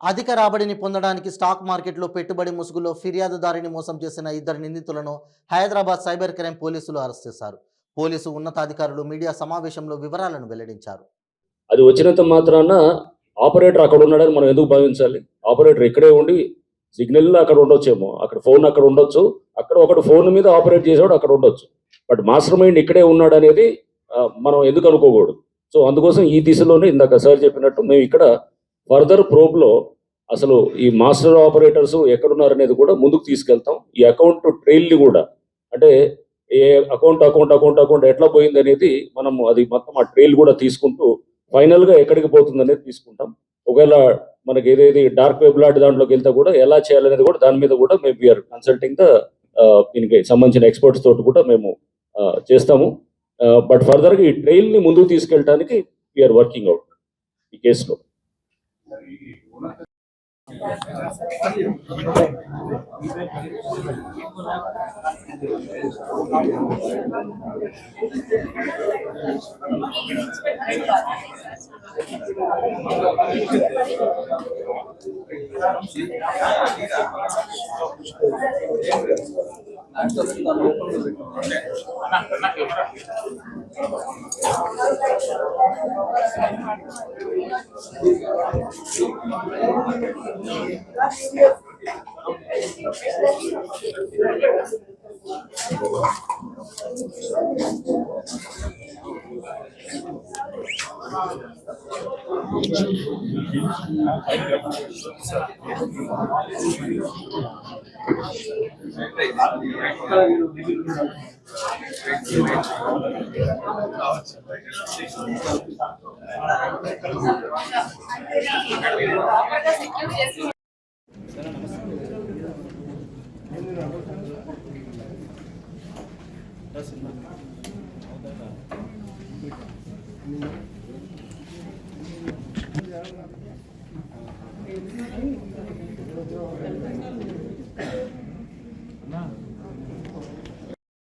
అధిక రాబడిని పొందడానికి స్టాక్ మార్కెట్లో పెట్టుబడి ముసుగులో ఫిర్యాదుదారిని మోసం చేసిన ఇద్దరు నిందితులను హైదరాబాద్ సైబర్ క్రైమ్ పోలీసులు అరెస్ట్ చేశారు. పోలీసు ఉన్నతాధికారులు మీడియా సమావేశంలో వివరాలను వెల్లడించారు. అది వచ్చినంత మాత్రాన ఆపరేటర్ అక్కడ ఉన్నాడని మనం ఎందుకు భావించాలి? ఆపరేటర్ ఇక్కడే ఉండి సిగ్నల్ అక్కడ ఉండొచ్చేమో, అక్కడ ఫోన్ అక్కడ ఉండొచ్చు, అక్కడ ఒకటి ఫోన్ మీద ఆపరేట్ చేసేవాడు అక్కడ ఉండొచ్చు. బట్ మాస్టర్ మైండ్ ఇక్కడే ఉన్నాడు అనేది మనం ఎందుకు అనుకోకూడదు. సో అందుకోసం ఈ దిశలోనే ఇందాక సార్ చెప్పినట్టు మేము ఇక్కడ ఫర్దర్ ప్రోబ్లో అసలు ఈ మాస్టర్ ఆపరేటర్స్ ఎక్కడున్నారు అనేది కూడా ముందుకు తీసుకెళ్తాం. ఈ అకౌంట్ ట్రైల్ని కూడా, అంటే ఏ అకౌంట్ ఎట్లా పోయింది అనేది మనం అది మొత్తం ఆ ట్రైల్ కూడా తీసుకుంటూ ఫైనల్గా ఎక్కడికి పోతుంది అనేది తీసుకుంటాం. ఒకవేళ మనకి ఏదైతే డార్క్ వెబ్ లాంటి దాంట్లోకి వెళ్తే కూడా ఎలా చేయాలనేది కూడా దాని మీద కూడా మేము వీఆర్ కన్సల్టింగ్ ద దీనికి సంబంధించిన ఎక్స్పర్ట్స్ తోటి కూడా మేము చేస్తాము. బట్ ఫర్దర్గా ఈ ట్రైల్ని ముందుకు తీసుకెళ్ళడానికి వీఆర్ వర్కింగ్ అవుట్ ఈ కేసులో.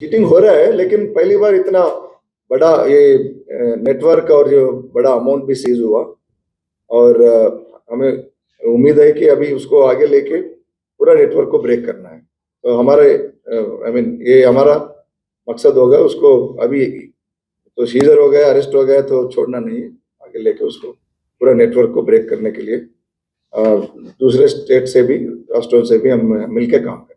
चीटिंग हो रहा है, लेकिन पहली बार इतना बड़ा ये नेटवर्क और जो बड़ा अमाउंट भी सीज हुआ, और हमें उम्मीद है कि अभी उसको आगे लेके पूरा नेटवर्क को ब्रेक करना है. तो हमारे ये हमारा मकसद होगा. उसको अभी तो सीजर हो गया, अरेस्ट हो गया, तो छोड़ना नहीं है, आगे लेके उसको पूरा नेटवर्क को ब्रेक करने के लिए दूसरे स्टेट से भी, राष्ट्रों से भी हम मिलकर काम करें.